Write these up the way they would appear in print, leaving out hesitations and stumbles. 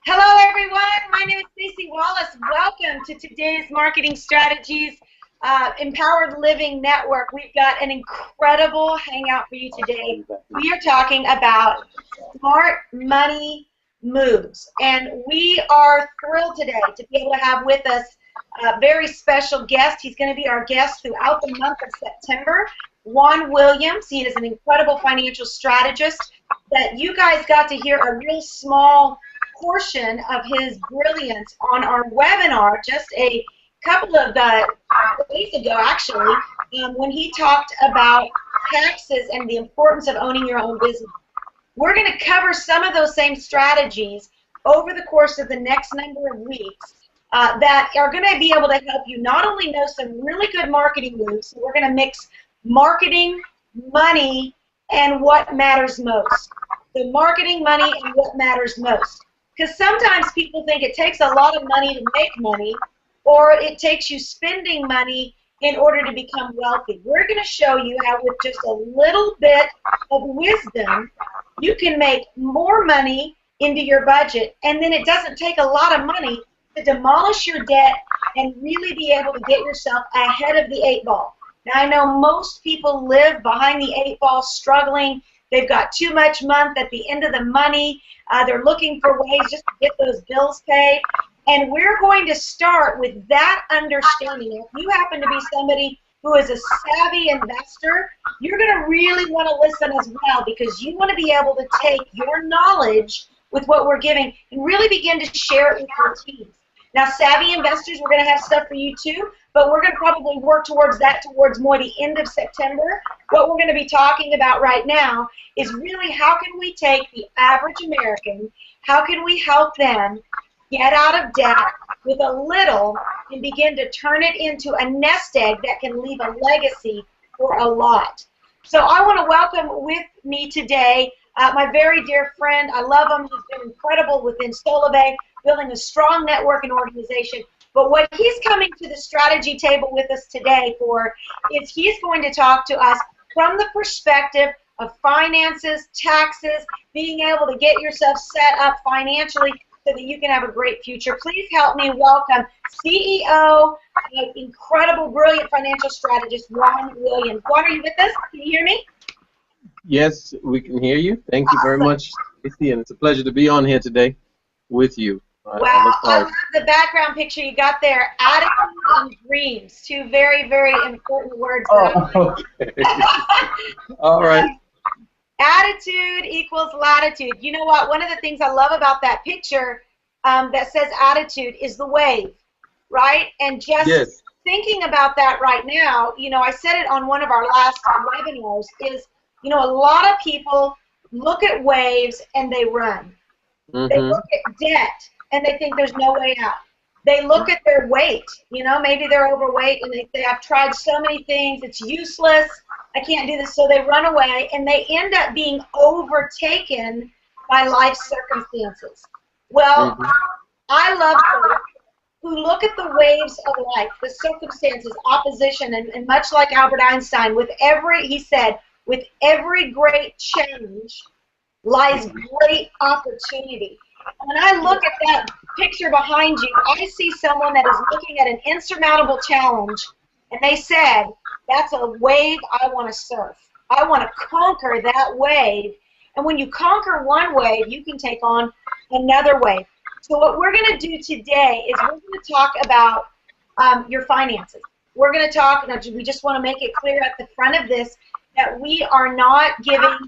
Hello, everyone. My name is Staci Wallace. Welcome to today's Marketing Strategies Empowered Living Network. We've got an incredible hangout for you today. We are talking about smart money moves, and we are thrilled today to be able to have with us a very special guest. He's going to be our guest throughout the month of September. Juan Williams. He is an incredible financial strategist that you guys got to hear a real small portion of his brilliance on our webinar just a couple of days ago, actually, when he talked about taxes and the importance of owning your own business. We're going to cover some of those same strategies over the course of the next number of weeks that are going to be able to help you not only know some really good marketing moves, so we're going to mix marketing, money, and what matters most. So marketing, money, and what matters most. Because sometimes people think it takes a lot of money to make money, or it takes you spending money in order to become wealthy. We're going to show you how with just a little bit of wisdom, you can make more money into your budget, and then it doesn't take a lot of money to demolish your debt and really be able to get yourself ahead of the 8-ball. Now, I know most people live behind the 8-ball struggling. They've got too much month at the end of the money. They're looking for ways just to get those bills paid. And we're going to start with that understanding. If you happen to be somebody who is a savvy investor, you're going to really want to listen as well, because you want to be able to take your knowledge with what we're giving and really begin to share it with your teams. Now, savvy investors, we're going to have stuff for you too, but we're going to probably work towards that towards more the end of September. What we're going to be talking about right now is really how can we take the average American, how can we help them get out of debt with a little and begin to turn it into a nest egg that can leave a legacy for a lot. So I want to welcome with me today my very dear friend. I love him. He's been incredible within Solivay, building a strong network and organization. But what he's coming to the strategy table with us today for is he's going to talk to us from the perspective of finances, taxes, being able to get yourself set up financially so that you can have a great future. Please help me welcome CEO, incredible, brilliant financial strategist, Juan Williams. Juan, are you with us? Can you hear me? Yes, we can hear you. Thank you very much, Staci, and it's a pleasure to be on here today with you. Wow, I love the background picture you got there. Attitude and dreams, two very, very important words. Okay. All right. Attitude equals latitude. You know what? One of the things I love about that picture that says attitude is the wave, right? And just thinking about that right now, you know, I said it on one of our last webinars, is, you know, a lot of people look at waves and they run. They look at debt and they think there's no way out. They look at their weight, you know, maybe they're overweight and they say, I've tried so many things, it's useless, I can't do this, so they run away and they end up being overtaken by life circumstances. Well, I love those who look at the waves of life, the circumstances, opposition, and much like Albert Einstein, with every, he said, with every great change lies great opportunity. When I look at that picture behind you, I see someone that is looking at an insurmountable challenge, and they said, that's a wave I want to surf. I want to conquer that wave. And when you conquer one wave, you can take on another wave. So what we're going to do today is we're going to talk about your finances. We're going to talk, we just want to make it clear at the front of this that we are not giving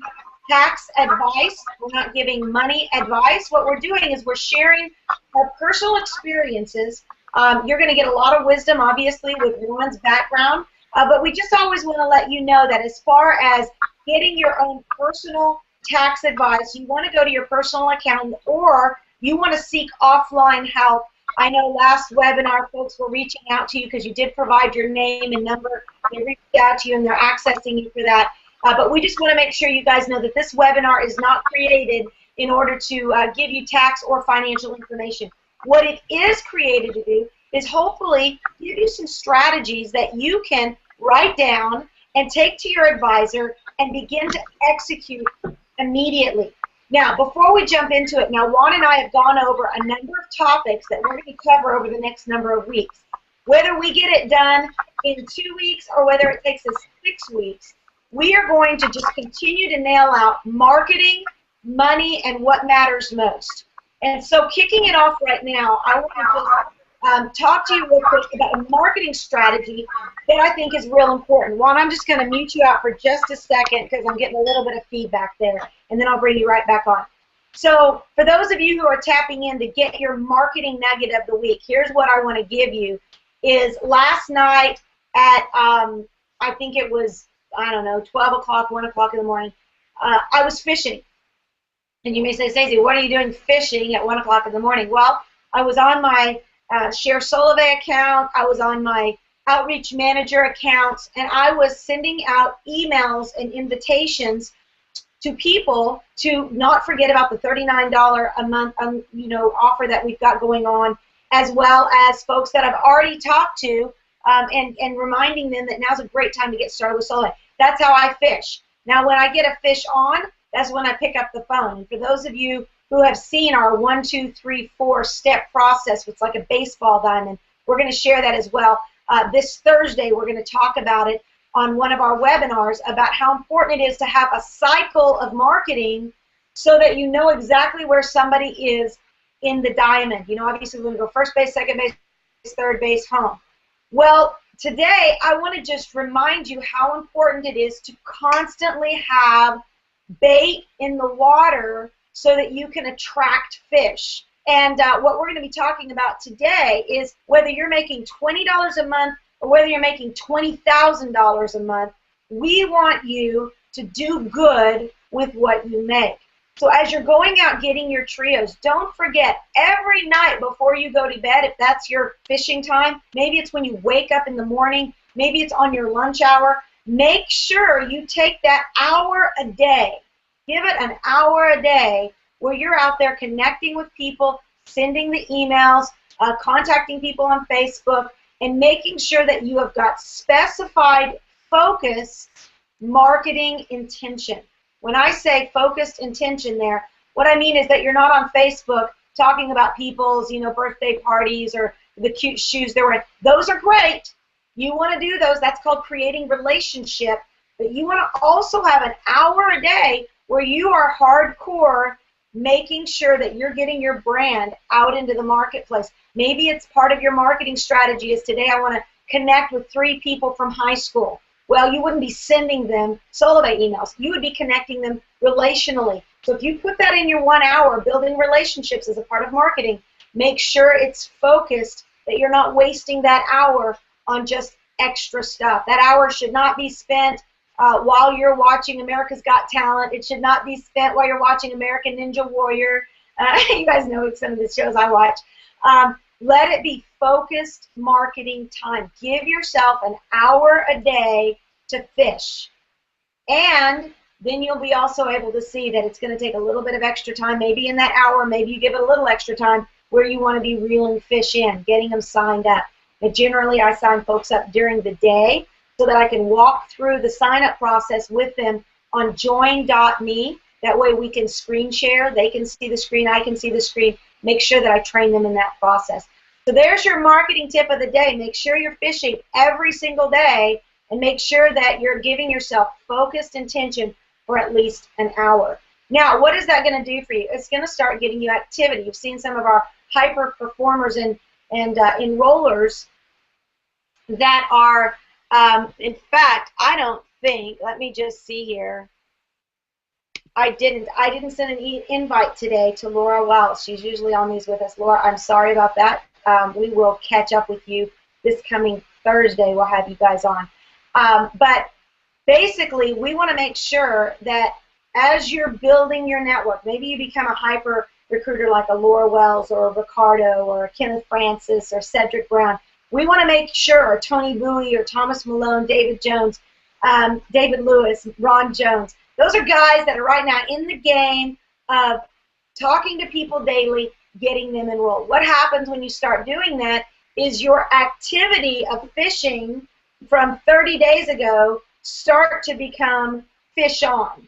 tax advice, we're not giving money advice. What we're doing is we're sharing our personal experiences. You're going to get a lot of wisdom, obviously, with Juan's background, but we just always want to let you know that as far as getting your own personal tax advice, you want to go to your personal accountant or you want to seek offline help. I know last webinar folks were reaching out to you because you did provide your name and number. They reached out to you and they're accessing you for that. But we just want to make sure you guys know that this webinar is not created in order to give you tax or financial information. What it is created to do is hopefully give you some strategies that you can write down and take to your advisor and begin to execute immediately. Now, before we jump into it, now Juan and I have gone over a number of topics that we're going to cover over the next number of weeks. Whether we get it done in 2 weeks or whether it takes us 6 weeks, we are going to just continue to nail out marketing, money, and what matters most. And so kicking it off right now, I want to just talk to you real quick about a marketing strategy that I think is real important. Juan, I'm just going to mute you out for just a second because I'm getting a little bit of feedback there, and then I'll bring you right back on. So for those of you who are tapping in to get your marketing nugget of the week, here's what I want to give you is last night at, I think it was, I don't know, 12 o'clock, 1 o'clock in the morning, I was fishing. And you may say, Staci, what are you doing fishing at 1 o'clock in the morning? Well, I was on my Share Solove account, I was on my Outreach Manager accounts, and I was sending out emails and invitations to people to not forget about the $39 a month offer that we've got going on, as well as folks that I've already talked to and reminding them that now's a great time to get started with Solove. That's how I fish. Now, when I get a fish on, that's when I pick up the phone. And for those of you who have seen our 1, 2, 3, 4 step process, it's like a baseball diamond, we're going to share that as well. This Thursday, we're going to talk about it on one of our webinars about how important it is to have a cycle of marketing so that you know exactly where somebody is in the diamond. You know, obviously, we're going to go first base, second base, third base, home. Well, today, I want to just remind you how important it is to constantly have bait in the water so that you can attract fish. And what we're going to be talking about today is whether you're making $20 a month or whether you're making $20,000 a month, we want you to do good with what you make. So as you're going out getting your trios, don't forget every night before you go to bed, if that's your fishing time, maybe it's when you wake up in the morning, maybe it's on your lunch hour, make sure you take that hour a day. Give it an hour a day where you're out there connecting with people, sending the emails, contacting people on Facebook, and making sure that you have got specified focus marketing intention. When I say focused intention there, what I mean is that you're not on Facebook talking about people's, birthday parties or the cute shoes they're wearing. Those are great. You want to do those. That's called creating relationship. But you want to also have an hour a day where you are hardcore making sure that you're getting your brand out into the marketplace. Maybe it's part of your marketing strategy is today I want to connect with 3 people from high school. Well, you wouldn't be sending them Solove emails. You would be connecting them relationally. So if you put that in your 1 hour, building relationships as a part of marketing, make sure it's focused, that you're not wasting that hour on just extra stuff. That hour should not be spent while you're watching America's Got Talent. It should not be spent while you're watching American Ninja Warrior. You guys know some of the shows I watch. Let it be focused marketing time. Give yourself an hour a day to fish. And then you'll be also able to see that it's going to take a little bit of extra time. Maybe in that hour, maybe you give it a little extra time where you want to be reeling fish in, getting them signed up. But generally, I sign folks up during the day so that I can walk through the sign-up process with them on join.me. That way we can screen share. They can see the screen. I can see the screen. Make sure that I train them in that process. So there's your marketing tip of the day. Make sure you're fishing every single day and make sure that you're giving yourself focused intention for at least an hour. Now, what is that going to do for you? It's going to start getting you activity. You've seen some of our hyper performers and enrollers that are, in fact, I don't think, let me just see here. I didn't send an invite today to Laura Wallace. She's usually on these with us. Laura, I'm sorry about that. We will catch up with you this coming Thursday. We'll have you guys on. But basically, we want to make sure that as you're building your network, maybe you become a hyper recruiter like a Laura Wells or a Ricardo or a Kenneth Francis or Cedric Brown. We want to make sure, or Tony Bowie or Thomas Malone, David Jones, David Lewis, Ron Jones. Those are guys that are right now in the game of talking to people daily, getting them enrolled. What happens when you start doing that is your activity of fishing from 30 days ago start to become fish on.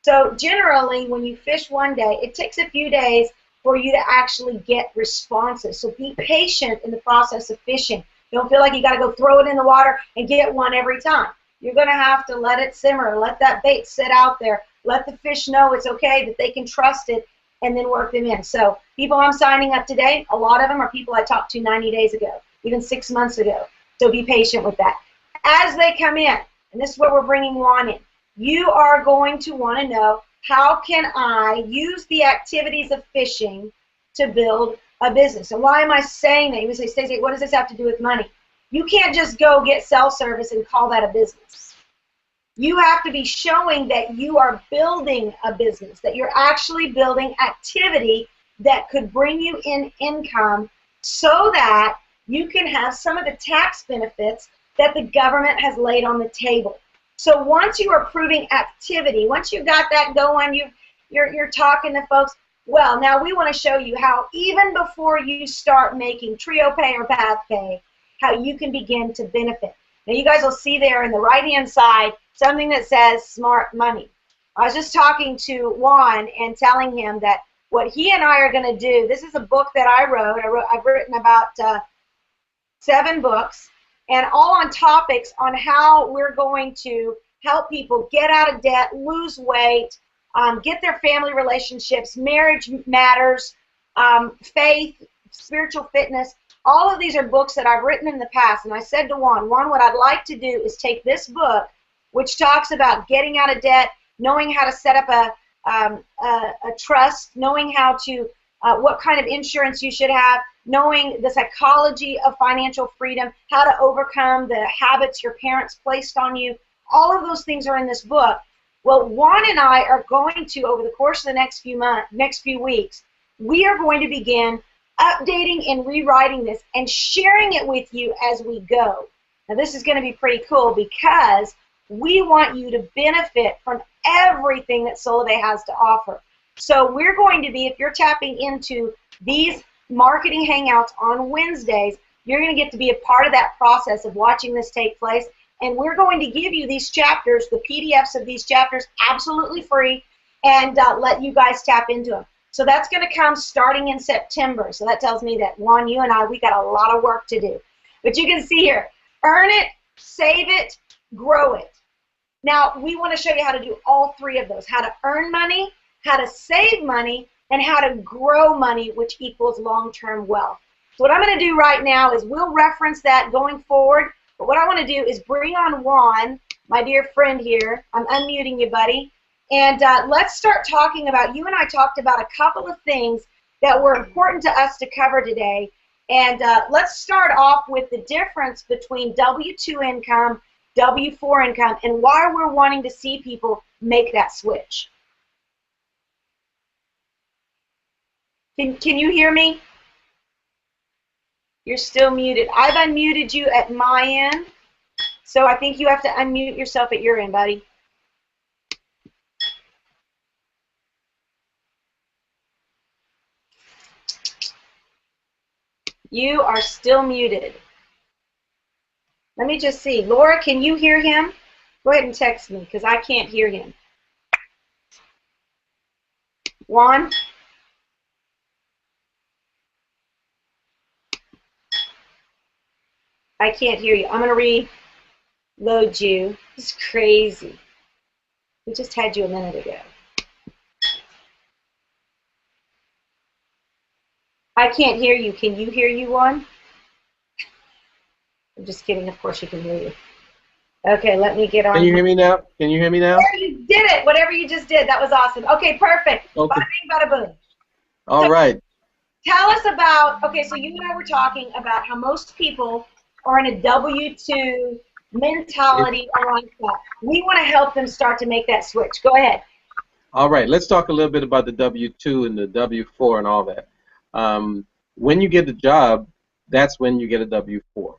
So generally, when you fish one day, it takes a few days for you to actually get responses. So be patient in the process of fishing. Don't feel like you got to go throw it in the water and get one every time. You're going to have to let it simmer, let that bait sit out there, let the fish know it's okay, that they can trust it, and then work them in. So people I'm signing up today, a lot of them are people I talked to 90 days ago, even 6 months ago. So be patient with that. As they come in, and this is where we're bringing Juan in, you are going to want to know, how can I use the activities of fishing to build a business? And why am I saying that? You would say, Staci, what does this have to do with money? You can't just go get cell service and call that a business. You have to be showing that you are building a business, that you're actually building activity that could bring you in income so that you can have some of the tax benefits that the government has laid on the table. So once you are proving activity, once you've got that going, you're talking to folks, well, now we want to show you how even before you start making Trio Pay or Path Pay, how you can begin to benefit. Now you guys will see there in the right-hand side something that says Smart Money. I was just talking to Juan and telling him that what he and I are going to do, this is a book that I wrote. I've written about 7 books, and all on topics on how we're going to help people get out of debt, lose weight, get their family relationships, marriage matters, faith, spiritual fitness. All of these are books that I've written in the past, and I said to Juan, what I'd like to do is take this book, which talks about getting out of debt, knowing how to set up a trust, knowing how to, what kind of insurance you should have, knowing the psychology of financial freedom, how to overcome the habits your parents placed on you. All of those things are in this book. Well, Juan and I are going to, over the course of the next few weeks, we are going to begin updating and rewriting this and sharing it with you as we go. Now, this is going to be pretty cool because we want you to benefit from everything that Solove has to offer. So we're going to be, if you're tapping into these marketing hangouts on Wednesdays, you're going to get to be a part of that process of watching this take place. And we're going to give you these chapters, the PDFs of these chapters, absolutely free, and let you guys tap into them. So that's going to come starting in September. So that tells me that, Juan, you and I, we got a lot of work to do. But you can see here, earn it, save it, grow it. Now, we want to show you how to do all 3 of those, how to earn money, how to save money, and how to grow money, which equals long-term wealth. So what I'm going to do right now is we'll reference that going forward. But what I want to do is bring on Juan, my dear friend here. I'm unmuting you, buddy. And let's start talking about, you and I talked about a couple of things that were important to us to cover today. And let's start off with the difference between W-2 income, W-4 income, and why we're wanting to see people make that switch. Can you hear me? You're still muted. I've unmuted you at my end, so I think you have to unmute yourself at your end, buddy. You are still muted. Let me just see. Laura, can you hear him? Go ahead and text me because I can't hear him. Juan? I can't hear you. I'm going to reload you. This is crazy. We just had you a minute ago. I can't hear you. Can you hear you, Juan? I'm just kidding. Of course you can hear you. Okay, let me get on. Can you hear me now? Can you hear me now? There, you did it. Whatever you just did. That was awesome. Okay, perfect. Okay. Bada bing, bada boom. All right. Tell us about, okay, so you and I were talking about how most people are in a W-2 mentality or like that. We want to help them start to make that switch. Go ahead. All right. Let's talk a little bit about the W-2 and the W-4 and all that. When you get a job, that's when you get a W-4.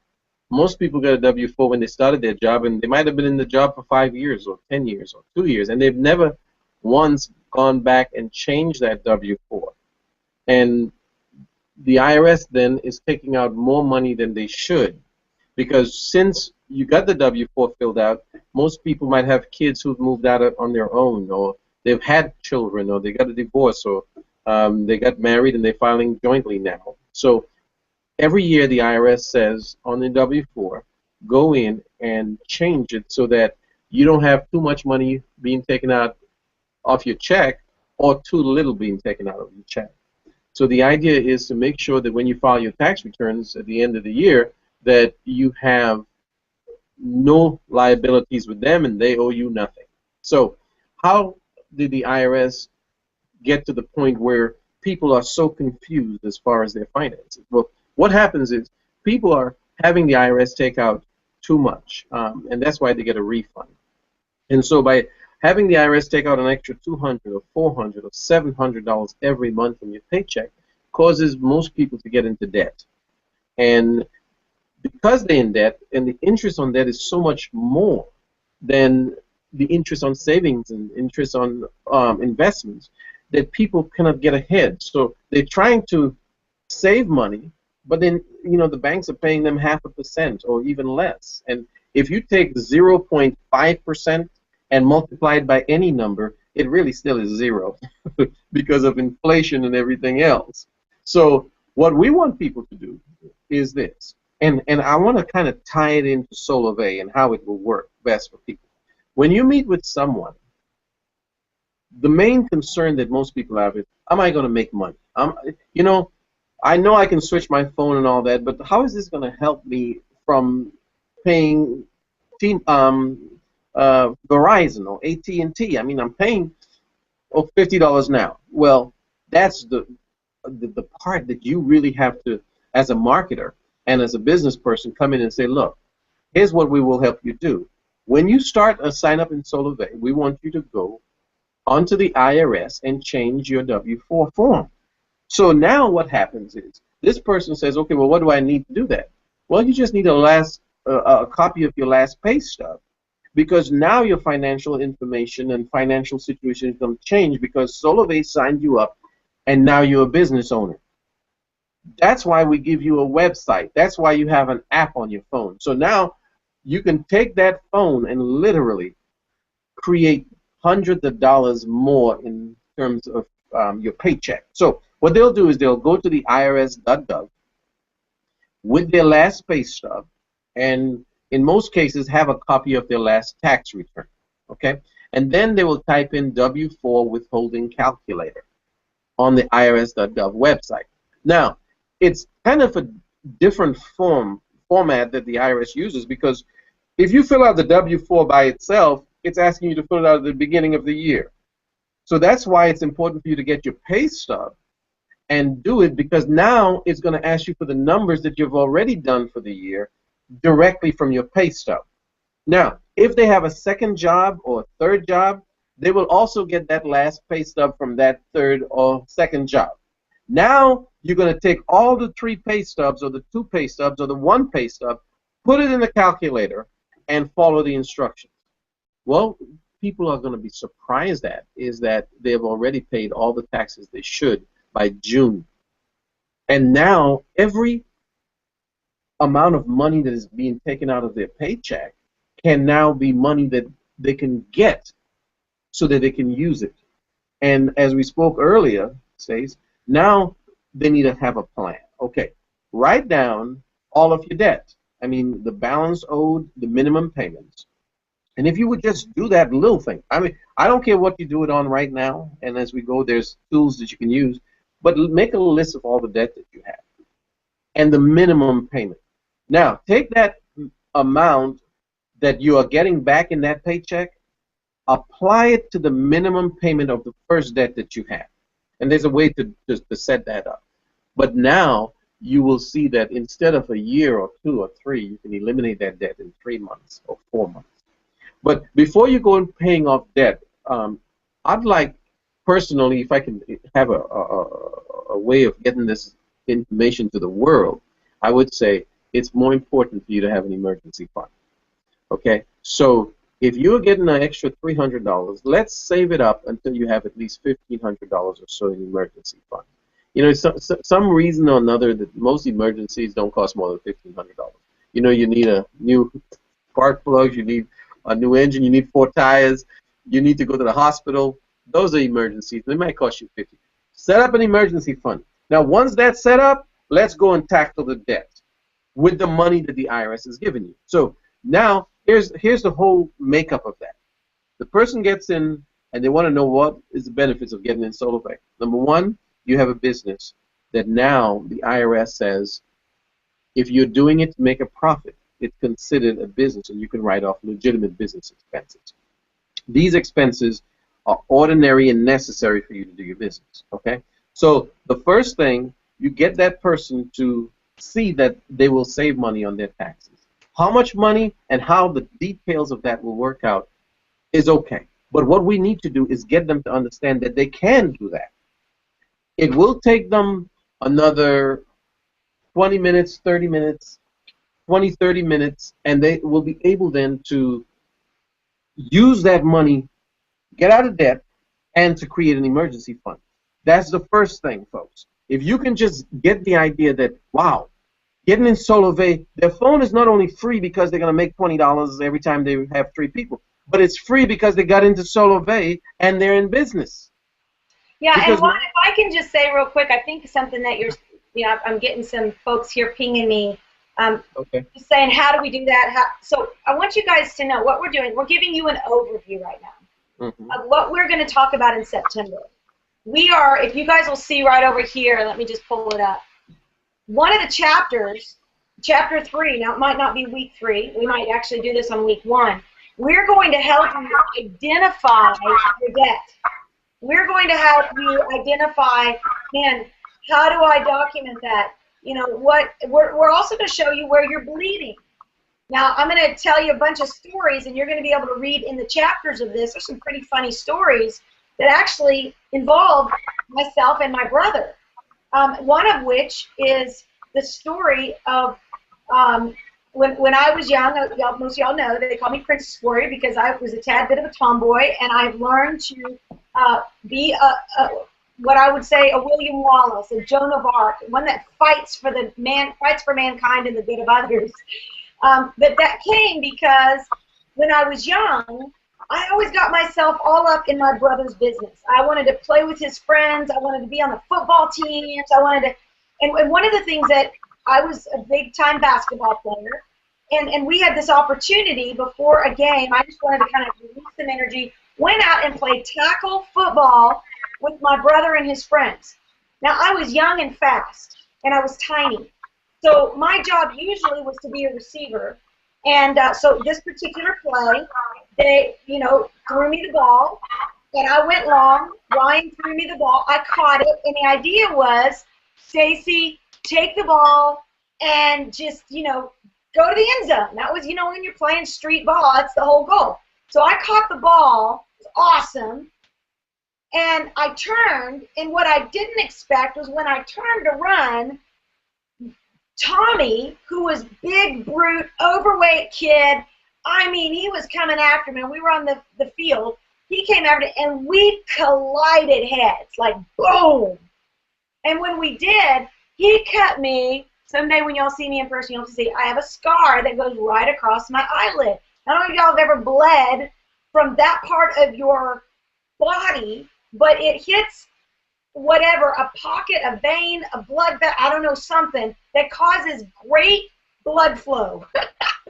Most people get a W-4 when they started their job, and they might have been in the job for 5 years or 10 years or 2 years, and they've never once gone back and changed that W-4. And the IRS then is taking out more money than they should, because since you got the W-4 filled out, most people might have kids who've moved out on their own, or they've had children, or they got a divorce, or they got married and they're filing jointly now. So every year the IRS says on the W-4, go in and change it so that you don't have too much money being taken out off your check or too little being taken out of your check. So the idea is to make sure that when you file your tax returns at the end of the year, that you have no liabilities with them and they owe you nothing. So how did the IRS get to the point where people are so confused as far as their finances? Well, what happens is people are having the IRS take out too much, and that's why they get a refund. And so by having the IRS take out an extra $200 or $400 or $700 every month from your paycheck causes most people to get into debt. And because they're in debt, and the interest on debt is so much more than the interest on savings and interest on investments, that people cannot get ahead. So they're trying to save money, but then the banks are paying them 0.5% or even less. And if you take 0.5% and multiply it by any number, it really still is zero because of inflation and everything else. So what we want people to do is this, and I want to kind of tie it into Solvay and how it will work best for people. When you meet with someone, the main concern that most people have is, am I going to make money? I know I can switch my phone and all that, but how is this going to help me from paying Verizon or AT&T? I mean, I'm paying $50 now. Well, that's the part that you really have to, as a marketer and as a business person, come in and say, look, here's what we will help you do. When you start a sign up in Solvay, we want you to go onto the IRS and change your W-4 form. So now what happens is this person says, okay, well, what do I need to do that? Well, you just need a copy of your last pay stub, because now your financial information and financial situation is going to change because Solvay signed you up and now you're a business owner. That's why we give you a website. That's why you have an app on your phone. So now you can take that phone and literally create hundreds of dollars more in terms of your paycheck. So what they'll do is they'll go to the irs.gov with their last pay stub, and in most cases have a copy of their last tax return, okay? And then they will type in W-4 withholding calculator on the irs.gov website. Now, it's kind of a different format that the IRS uses, because if you fill out the W-4 by itself, it's asking you to fill it out at the beginning of the year. So that's why it's important for you to get your pay stub and do it, because now it's going to ask you for the numbers that you've already done for the year directly from your pay stub. Now, if they have a second job or a third job, they will also get that last pay stub from that third or second job. Now you're going to take all the 3 pay stubs or the 2 pay stubs or the 1 pay stub, put it in the calculator, and follow the instructions. Well, people are going to be surprised at is that they've already paid all the taxes they should by June. And now every amount of money that is being taken out of their paycheck can now be money that they can get so that they can use it. And as we spoke earlier, Stace, now they need to have a plan. Okay, write down all of your debt. I mean, the balance owed, the minimum payments. And if you would just do that little thing, I mean, I don't care what you do it on right now, and as we go, there's tools that you can use, but make a list of all the debt that you have and the minimum payment. Now, take that amount that you are getting back in that paycheck, apply it to the minimum payment of the first debt that you have. And there's a way to set that up. But now you will see that instead of a year or 2 or 3, you can eliminate that debt in 3 months or 4 months. But before you go in paying off debt, I'd like personally, if I can have a way of getting this information to the world, I would say it's more important for you to have an emergency fund. Okay? So if you're getting an extra $300, let's save it up until you have at least $1,500 or so in emergency fund. You know, some reason or another that most emergencies don't cost more than $1,500. You know, you need a new spark plug, you need a new engine, you need 4 tires, you need to go to the hospital. Those are emergencies. They might cost you 50. Set up an emergency fund. Now, once that's set up, let's go and tackle the debt with the money that the IRS has given you. So now, here's the whole makeup of that. The person gets in, and they want to know what is the benefits of getting in solo pay. Number one, you have a business that now the IRS says, if you're doing it to make a profit, it's considered a business, and you can write off legitimate business expenses. These expenses are ordinary and necessary for you to do your business, okay? So the first thing, you get that person to see that they will save money on their taxes. How much money and how the details of that will work out is okay. But what we need to do is get them to understand that they can do that. It will take them another 20 minutes, 30 minutes, 20, 30 minutes, and they will be able then to use that money, get out of debt, and to create an emergency fund. That's the first thing, folks. If you can just get the idea that, wow, getting in Solove, their phone is not only free because they're going to make $20 every time they have 3 people, but it's free because they got into Solove and they're in business. Yeah, because and Juan, if I can just say real quick, I think something that I'm getting some folks here pinging me, okay. just saying, how do we do that? So I want you guys to know what we're doing. We're giving you an overview right now of what we're going to talk about in September. We are, if you guys will see right over here, let me just pull it up. One of the chapters, chapter 3, now it might not be week 3, we might actually do this on week 1. We're going to help you identify your debt. We're going to help you identify, man, how do I document that? You know, we're also going to show you where you're bleeding. Now, I'm going to tell you a bunch of stories, and you're going to be able to read in the chapters of this. There's some pretty funny stories that actually involve myself and my brother. One of which is the story of when I was young. Most of y'all know they call me Princess Warrior because I was a tad bit of a tomboy, and I've learned to be what I would say a William Wallace, a Joan of Arc, one that fights for mankind and the good of others. But that came because when I was young, I always got myself all up in my brother's business. I wanted to play with his friends. I wanted to be on the football teams. I wanted to, and one of the things that I was a big-time basketball player, and we had this opportunity before a game. I just wanted to kind of release some energy. Went out and played tackle football with my brother and his friends. Now I was young and fast, and I was tiny, so my job usually was to be a receiver. And so this particular play, they, threw me the ball, and I went long. Ryan threw me the ball. I caught it, and the idea was, Staci, take the ball and just, go to the end zone. That was, when you're playing street ball, that's the whole goal. So I caught the ball. It was awesome. And I turned, and what I didn't expect was when I turned to run, Tommy, who was big, brute, overweight kid, I mean, he was coming after me. We were on the field. He came after me, and we collided heads, like boom. And when we did, he cut me. Someday when y'all see me in person, you'll see I have a scar that goes right across my eyelid. I don't know if y'all have ever bled from that part of your body, but it hits whatever, a pocket, a vein, a blood vessel, I don't know, something that causes great blood flow.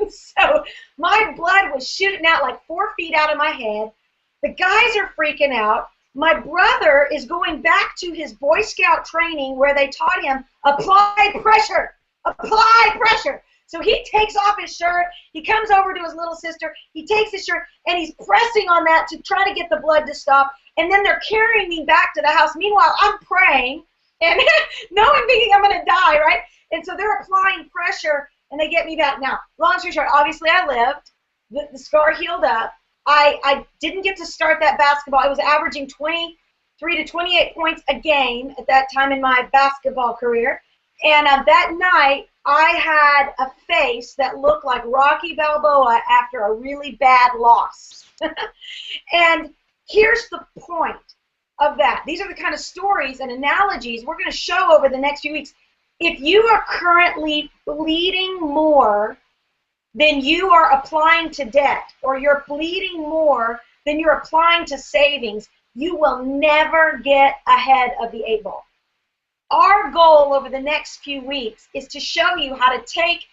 So my blood was shooting out like 4 feet out of my head. The guys are freaking out. My brother is going back to his Boy Scout training where they taught him apply pressure, apply pressure. So he takes off his shirt, he comes over to his little sister, he takes his shirt, and he's pressing on that to try to get the blood to stop, and then they're carrying me back to the house. Meanwhile, I'm praying, and no one thinking I'm going to die, right? And so they're applying pressure, and they get me back. Now, long story short, obviously I lived, the scar healed up. I didn't get to start that basketball. I was averaging 23 to 28 points a game at that time in my basketball career, and that night, I had a face that looked like Rocky Balboa after a really bad loss. And here's the point of that. These are the kind of stories and analogies we're going to show over the next few weeks. If you are currently bleeding more than you are applying to debt, or you're bleeding more than you're applying to savings, you will never get ahead of the 8 ball. Our goal over the next few weeks is to show you how to take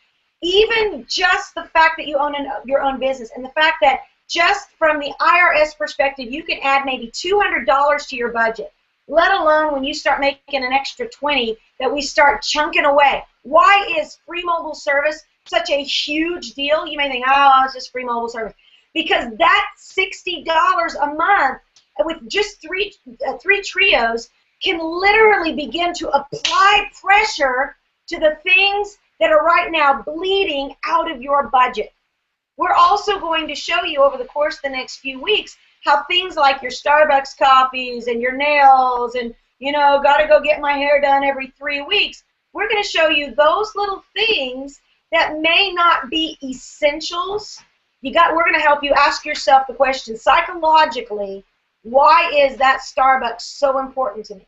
even just the fact that you own your own business and the fact that just from the IRS perspective, you can add maybe $200 to your budget, let alone when you start making an extra 20 that we start chunking away. Why is free mobile service such a huge deal? You may think, oh, it's just free mobile service. Because that $60 a month with just three trios can literally begin to apply pressure to the things that are right now bleeding out of your budget. We're also going to show you over the course of the next few weeks how things like your Starbucks coffees and your nails and, you know, got to go get my hair done every 3 weeks. We're going to show you those little things that may not be essentials. We're going to help you ask yourself the question psychologically, why is that Starbucks so important to me?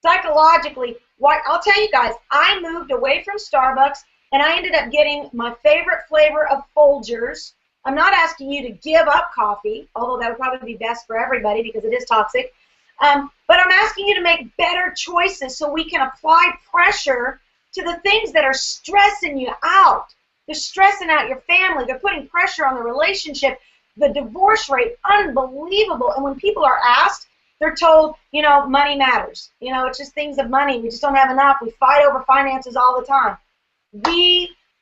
Psychologically, why? I'll tell you guys, I moved away from Starbucks and I ended up getting my favorite flavor of Folgers. I'm not asking you to give up coffee, although that would probably be best for everybody because it is toxic. But I'm asking you to make better choices so we can apply pressure to the things that are stressing you out. They're stressing out your family. They're putting pressure on the relationship. The divorce rate, unbelievable. And when people are asked, they're told, you know, money matters. You know, it's just things of money. We just don't have enough. We fight over finances all the time.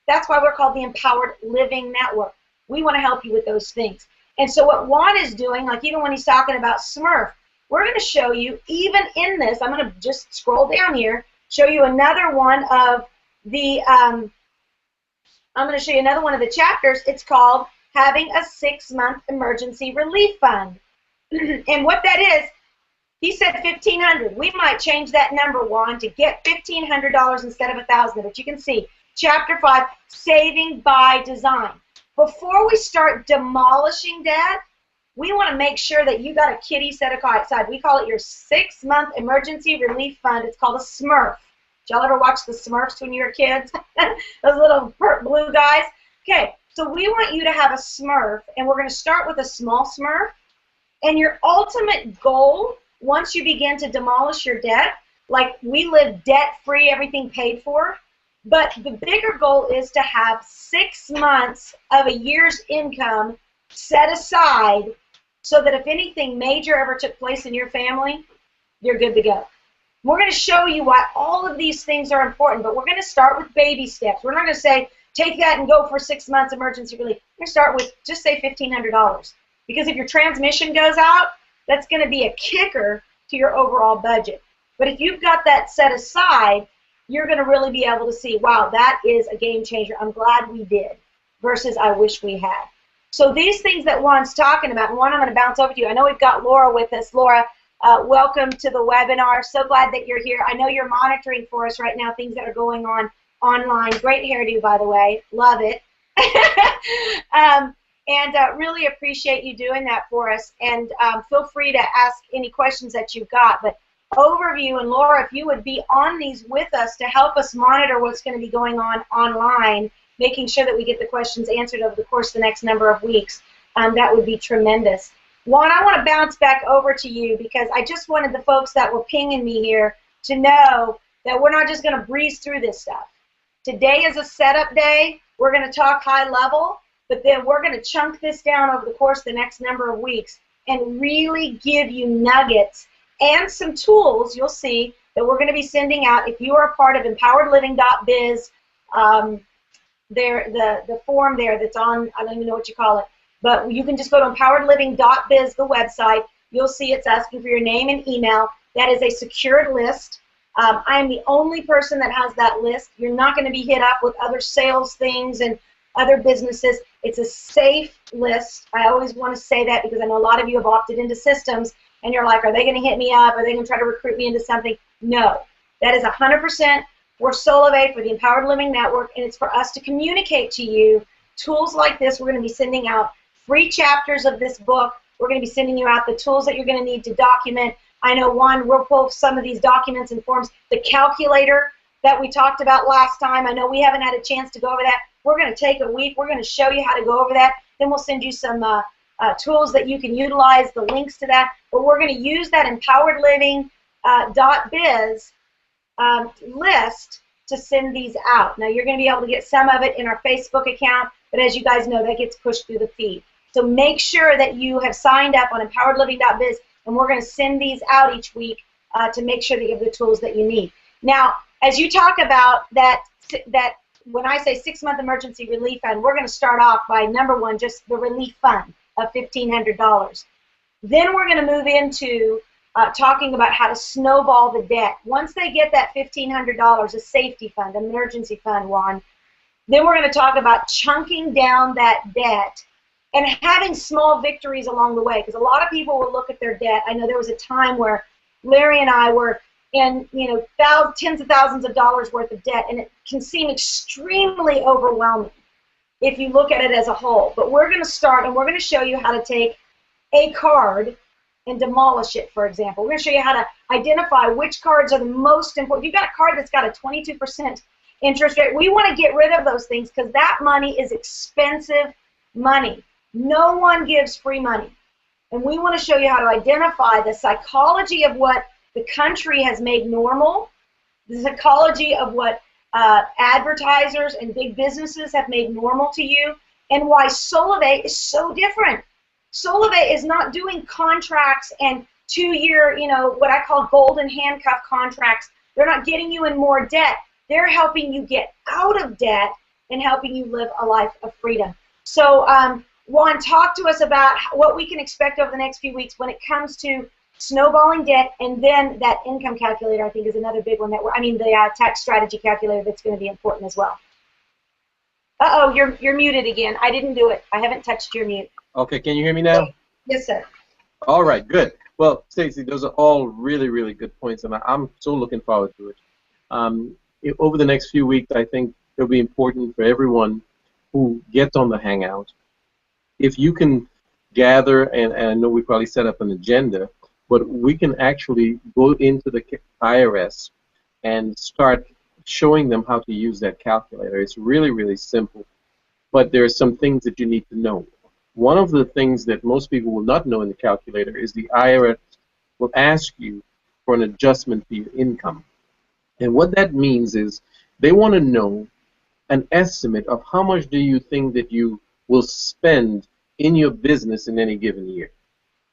That's why we're called the Empowered Living Network. We want to help you with those things. And so what Juan is doing, like even when he's talking about Smurf, we're going to show you, even in this, I'm going to just scroll down here, show you another one of the, I'm going to show you another one of the chapters. It's called Having a 6-Month Emergency Relief Fund. And what that is, he said $1,500. We might change that number, Juan, to get $1,500 instead of $1,000. But you can see, Chapter 5, Saving by Design. Before we start demolishing debt, we want to make sure that you got a kitty set aside. We call it your 6-month emergency relief fund. It's called a Smurf. Did y'all ever watch the Smurfs when you were kids? Those little blue guys? Okay, so we want you to have a Smurf, and we're going to start with a small Smurf. And your ultimate goal, once you begin to demolish your debt, like we live debt-free, everything paid for, but the bigger goal is to have 6 months of a year's income set aside so that if anything major ever took place in your family, you're good to go. We're going to show you why all of these things are important, but we're going to start with baby steps. We're not going to say, take that and go for 6 months emergency relief. We're going to start with, just say $1,500. Because if your transmission goes out, that's going to be a kicker to your overall budget. But if you've got that set aside, you're going to really be able to see, wow, that is a game changer. I'm glad we did versus I wish we had. So these things that Juan's talking about, and Juan, I'm going to bounce over to you. I know we've got Laura with us. Laura, welcome to the webinar. So glad that you're here. I know you're monitoring for us right now, things that are going on online. Great hairdo, by the way. Love it. And really appreciate you doing that for us. And feel free to ask any questions that you've got. But overview, and Laura, if you would be on these with us to help us monitor what's going to be going on online, making sure that we get the questions answered over the course of the next number of weeks, that would be tremendous. Juan, I want to bounce back over to you because I just wanted the folks that were pinging me here to know that we're not just going to breeze through this stuff. Today is a setup day. We're going to talk high level, but then we're going to chunk this down over the course of the next number of weeks and really give you nuggets and some tools you'll see that we're going to be sending out. If you are a part of empoweredliving.biz, the form there that's on, I don't even know what you call it, but you can just go to empoweredliving.biz, the website. You'll see it's asking for your name and email. That is a secured list. I am the only person that has that list. You're not going to be hit up with other sales things and other businesses. It's a safe list. I always want to say that because I know a lot of you have opted into systems and you're like, are they going to hit me up? Are they going to try to recruit me into something? No. That is 100% for Solove, for the Empowered Living Network, and it's for us to communicate to you tools like this. We're going to be sending out free chapters of this book. We're going to be sending you out the tools that you're going to need to document. I know, Juan, we'll pull some of these documents and forms. The calculator that we talked about last time, I know we haven't had a chance to go over that. We're going to take a week. We're going to show you how to go over that. Then we'll send you some tools that you can utilize, the links to that. But we're going to use that empoweredliving.biz list to send these out. Now, you're going to be able to get some of it in our Facebook account, but as you guys know, that gets pushed through the feed. So make sure that you have signed up on empoweredliving.biz, and we're going to send these out each week to make sure that you have the tools that you need. Now, as you talk about that when I say 6-month emergency relief fund, we're going to start off by, number one, just the relief fund of $1,500. Then we're going to move into talking about how to snowball the debt. Once they get that $1,500, a safety fund, emergency fund, Juan, then we're going to talk about chunking down that debt and having small victories along the way, because a lot of people will look at their debt. I know there was a time where Larry and I were in, tens of thousands of dollars worth of debt, and it can seem extremely overwhelming if you look at it as a whole. But we're going to start, and we're going to show you how to take a card and demolish it, for example. We're going to show you how to identify which cards are the most important. You've got a card that's got a 22% interest rate. We want to get rid of those things because that money is expensive money. No one gives free money. And we want to show you how to identify the psychology of what the country has made normal, the psychology of what advertisers and big businesses have made normal to you, and why Solvay is so different. Solvay is not doing contracts and 2-year, what I call golden handcuff contracts. They're not getting you in more debt. They're helping you get out of debt and helping you live a life of freedom. So, Juan, talk to us about what we can expect over the next few weeks when it comes to snowballing debt, and then that income calculator, I think, is another big one the tax strategy calculator that's going to be important as well. Uh-oh, you're muted again. I didn't do it. I haven't touched your mute. Okay, can you hear me now? Yes, sir. All right, good. Well, Staci, those are all really, really good points, and I'm so looking forward to it. Over the next few weeks, I think it'll be important for everyone who gets on the Hangout. If you can gather, and I know we probably set up an agenda, but we can actually go into the IRS and start showing them how to use that calculator. It's really, really simple, but there are some things that you need to know. One of the things that most people will not know in the calculator is the IRS will ask you for an adjustment to your income. And what that means is they want to know an estimate of how much do you think that you will spend in your business in any given year.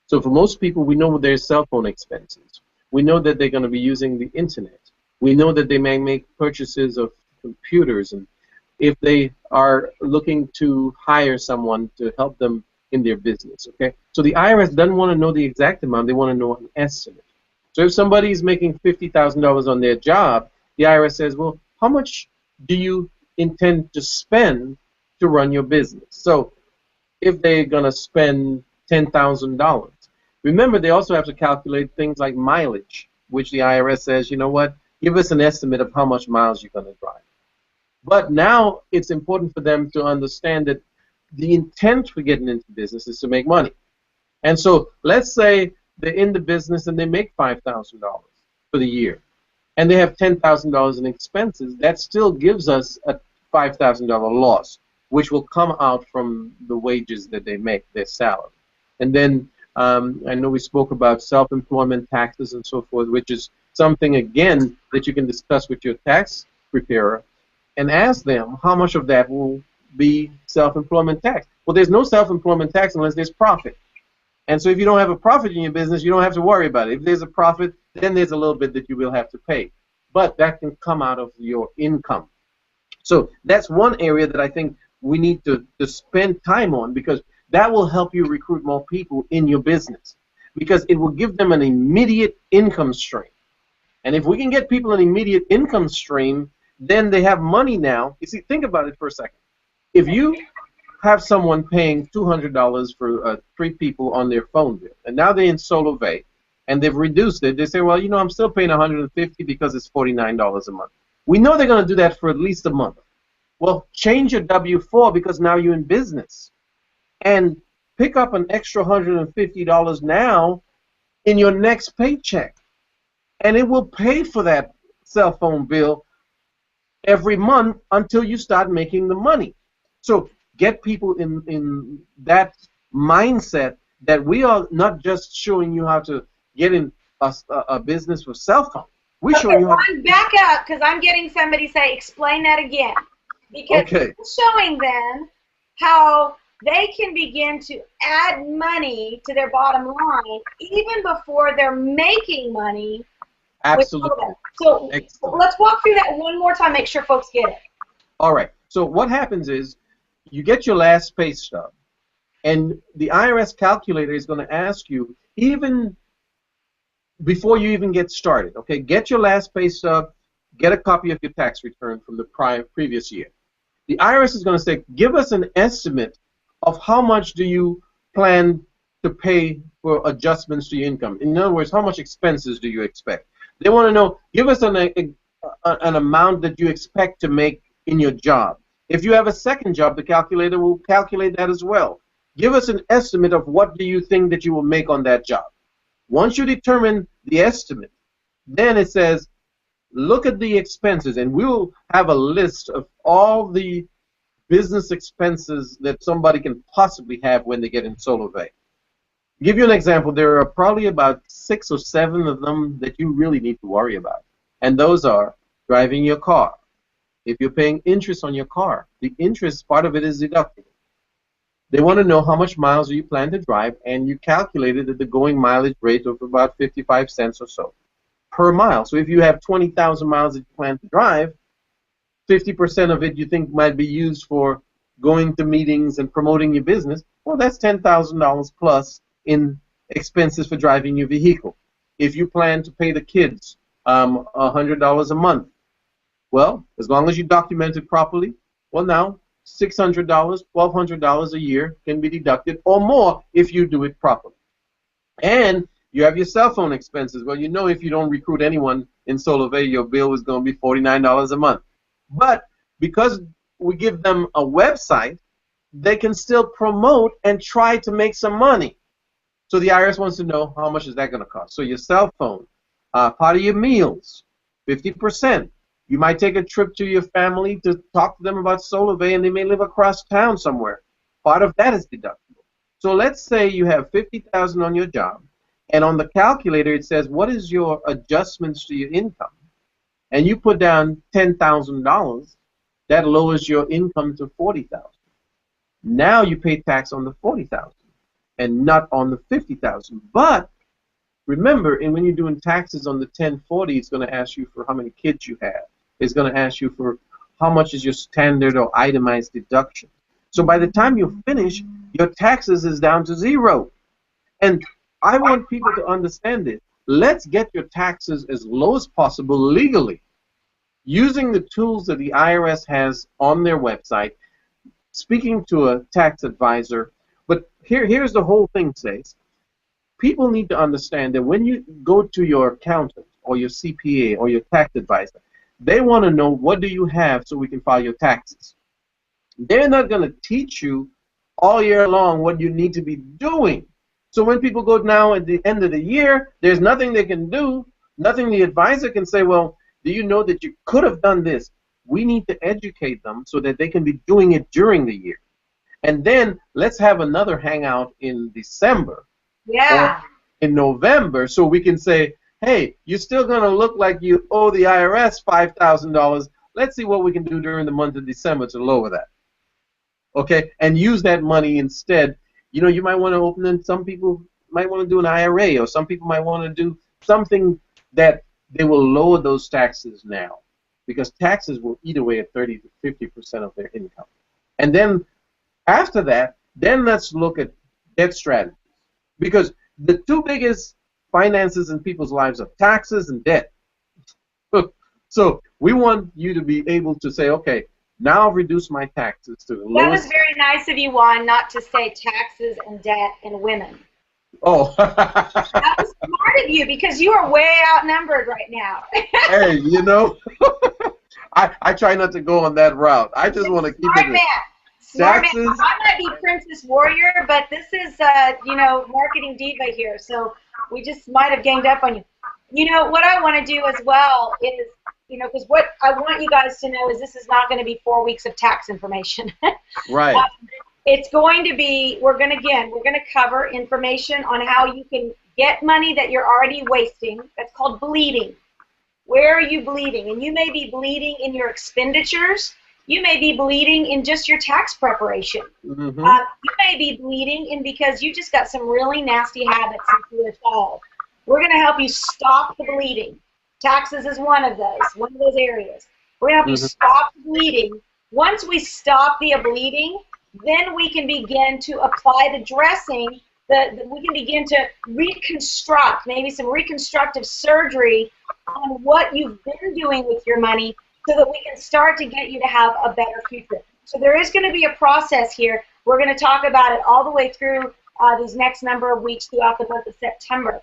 So for most people, we know their cell phone expenses. We know that they're going to be using the internet. We know that they may make purchases of computers, and if they are looking to hire someone to help them in their business, okay? So the IRS doesn't want to know the exact amount. They want to know an estimate. So if somebody is making $50,000 on their job, the IRS says, well, how much do you intend to spend to run your business? So if they're going to spend $10,000, remember they also have to calculate things like mileage, which the IRS says, you know what, give us an estimate of how much miles you're going to drive. But now it's important for them to understand that the intent for getting into business is to make money. And so let's say they're in the business and they make $5,000 for the year, and they have $10,000 in expenses. That still gives us a $5,000 loss, which will come out from the wages that they make, their salary. And then I know we spoke about self-employment taxes and so forth, which is something, again, that you can discuss with your tax preparer and ask them how much of that will be self-employment tax. Well, there's no self-employment tax unless there's profit. And so if you don't have a profit in your business, you don't have to worry about it. If there's a profit, then there's a little bit that you will have to pay. But that can come out of your income. So that's one area that I think we need to spend time on, because that will help you recruit more people in your business, because it will give them an immediate income stream. And if we can get people an immediate income stream, then they have money now. You see, think about it for a second. If you have someone paying $200 for 3 people on their phone bill, and now they're in Solvay, and they've reduced it, they say, well, I'm still paying $150 because it's $49 a month. We know they're going to do that for at least a month. Well, change your W-4 because now you're in business, and pick up an extra $150 now in your next paycheck, and it will pay for that cell phone bill every month until you start making the money. So get people in that mindset that we are not just showing you how to get in a business with cell phone. We're showing you how to back up, because I'm getting somebody say, explain that again. Because it's showing them how they can begin to add money to their bottom line even before they're making money. Absolutely. So let's walk through that one more time, make sure folks get it. All right. So what happens is you get your last pay stub, and the IRS calculator is going to ask you, even before you even get started, okay, get your last pay stub, get a copy of your tax return from the previous year. The IRS is going to say, give us an estimate of how much do you plan to pay for adjustments to your income. In other words, how much expenses do you expect? They want to know, give us an amount that you expect to make in your job. If you have a second job, the calculator will calculate that as well. Give us an estimate of what do you think that you will make on that job. Once you determine the estimate, then it says, look at the expenses, and we'll have a list of all the business expenses that somebody can possibly have when they get in SoloVay. To give you an example, there are probably about 6 or 7 of them that you really need to worry about. And those are driving your car. If you're paying interest on your car, the interest part of it is deductible. They want to know how much miles you plan to drive, and you calculated at the going mileage rate of about 55 cents or so per mile. So if you have 20,000 miles that you plan to drive, 50% of it you think might be used for going to meetings and promoting your business, well, that's $10,000 plus in expenses for driving your vehicle. If you plan to pay the kids $100 a month, well, as long as you document it properly, well, now $600, $1,200 a year can be deducted, or more if you do it properly. And you have your cell phone expenses. Well, you know, if you don't recruit anyone in SoloVay, your bill is going to be $49 a month. But because we give them a website, they can still promote and try to make some money. So the IRS wants to know, how much is that going to cost? So your cell phone, part of your meals, 50%. You might take a trip to your family to talk to them about SoloVay, and they may live across town somewhere. Part of that is deductible. So let's say you have $50,000 on your job, and on the calculator it says, what is your adjustments to your income? And you put down $10,000, that lowers your income to $40,000. Now you pay tax on the $40,000 and not on the $50,000. But remember, and when you're doing taxes on the 1040, it's going to ask you for how many kids you have. It's going to ask you for how much is your standard or itemized deduction. So by the time you finish, your taxes is down to 0. And I want people to understand it. Let's get your taxes as low as possible legally, using the tools that the IRS has on their website, speaking to a tax advisor. But here's the whole thing, Stace. People need to understand that when you go to your accountant or your CPA or your tax advisor, they want to know, what do you have so we can file your taxes. They're not going to teach you all year long what you need to be doing. So when people go now at the end of the year, there's nothing they can do, nothing the advisor can say, well, do you know that you could have done this? We need to educate them so that they can be doing it during the year. And then let's have another hangout in December. Yeah. Or in November, so we can say, hey, you're still going to look like you owe the IRS $5,000. Let's see what we can do during the month of December to lower that. Okay? And use that money instead. You know, you might want to open in, some people might want to do an IRA, or some people might want to do something that they will lower those taxes now, because taxes will eat away at 30 to 50% of their income. And then after that, then let's look at debt strategies, because the two biggest finances in people's lives are taxes and debt. So we want you to be able to say, okay, now I've reduced my taxes to the lowest. That was very nice of you, Juan, not to say taxes and debt and women. Oh. That was smart of you, because you are way outnumbered right now. Hey, you know, I try not to go on that route. I just want to keep it. Smart man. Taxes. I might be Princess Warrior, but this is, you know, marketing diva here, so we just might have ganged up on you. You know, what I want to do as well is, you know, because what I want you guys to know is this is not going to be 4 weeks of tax information. Right. It's going to be, we're going to cover information on how you can get money that you're already wasting. That's called bleeding. Where are you bleeding? And you may be bleeding in your expenditures. You may be bleeding in just your tax preparation. Mm-hmm. You may be bleeding in because you just got some really nasty habits into the fall. We're going to help you stop the bleeding. Taxes is one of those areas. We're going to help you stop bleeding. Once we stop the bleeding, then we can begin to apply the dressing. We can begin to reconstruct, maybe some reconstructive surgery on what you've been doing with your money so that we can start to get you to have a better future. So there is going to be a process here. We're going to talk about it all the way through these next number of weeks throughout the month of September.